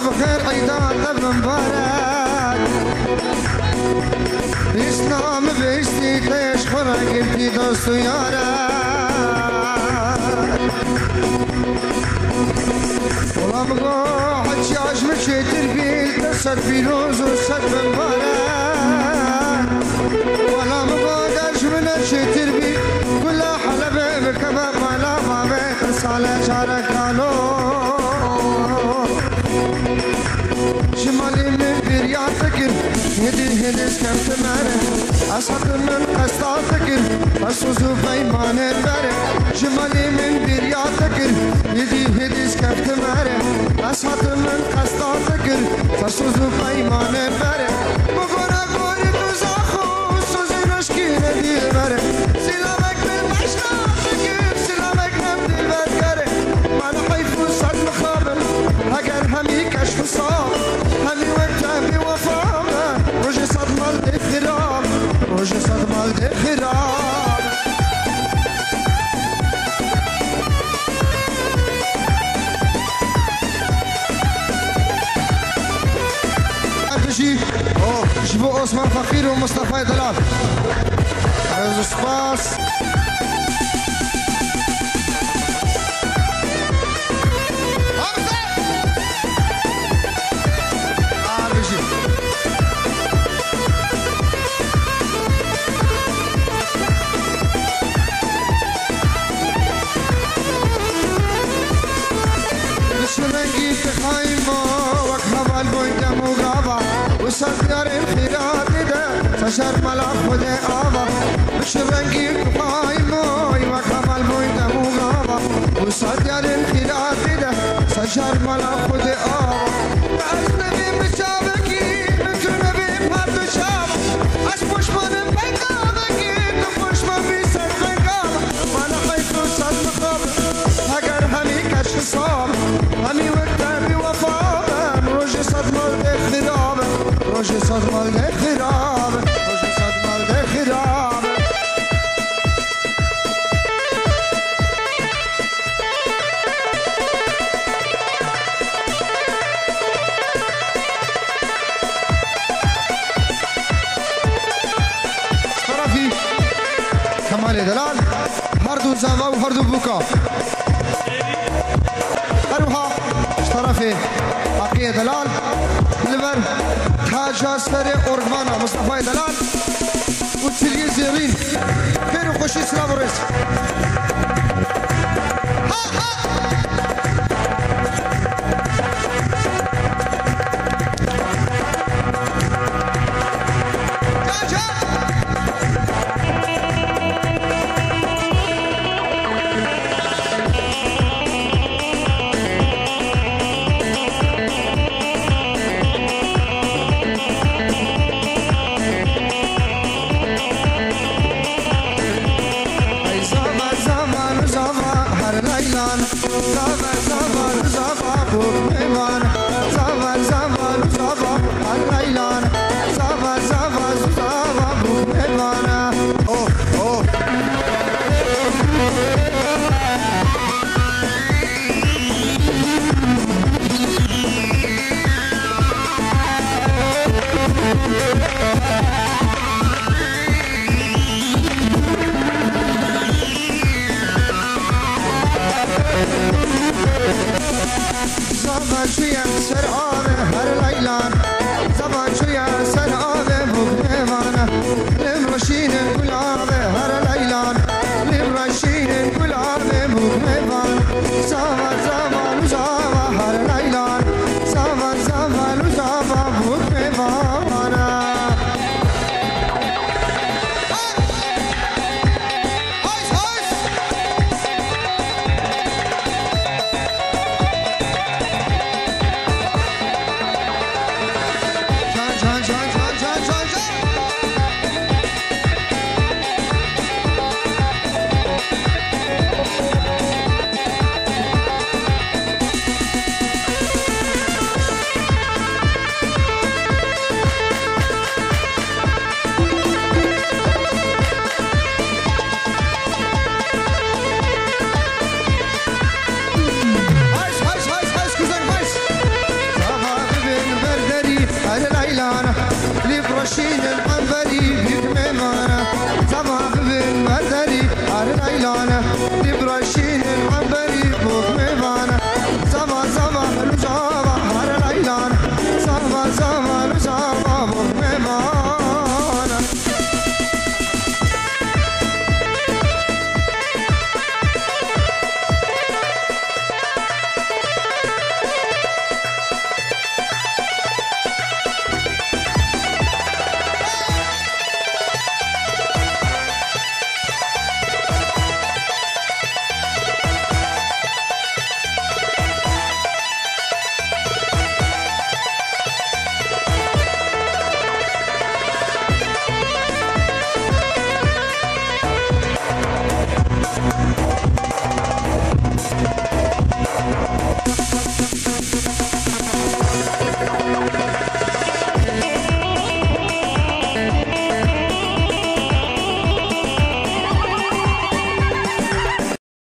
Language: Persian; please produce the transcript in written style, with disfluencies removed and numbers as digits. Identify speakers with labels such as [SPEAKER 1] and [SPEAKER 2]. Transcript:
[SPEAKER 1] بخير عيدان مبارك اسلام بيشتي تشخر قلتي دوست يارك والله مقوع حجاج مشي تربيل دست فيروز وصد مبارك والله مقوع داش من الشي تربيل كلها حلبة بكباب مالا ما بيخص على شارك قالوا شمالي من بريات فكر يدي هدس كم تمارة أسحب من قصة فكر فسوزو فيمان البرة شمالي من بريات فكر يدي هدس كم تمارة أسحب من قصة فكر فسوزو فيمان البرة بقرا قولي تزاخو سوزي نشكي ندي البرة سلامك بالمشنا فكر سلامك نبدي البرة ما نحيفو صد مخابر هكر همي كشف صار همي وقتها بوفانا روجي صدمة الخراب روجي صدمة الخراب تجي جيبوا عثمان فقير ومصطفى دلال عايز سباس وصدر الخيرات ده فشر ملعب خده آبا مش رنگی قایموی و کمال بویده مغابا وصدر الخيرات ده فشر ملعب خده آبا از نبی مشابکی میتونه بی پرد شاب از پشمانم بگابکی تو پشمان بی سر بگاب من خیف و صد مخاب اگر همی کشف صاب همی وقت بی وفابم روش صد مال اختراب روشي صدمة الخراب روشي صدمة الخراب طرفي كمال دلال هردو زاوا وهردو بوكا اروها طرفي عقية دلال لبر تاج اسفر اورمانا مصطفى دلال وتسلي زيرين كانوا خوشي سلام وريس Zama ليلانا لفرشين العنبري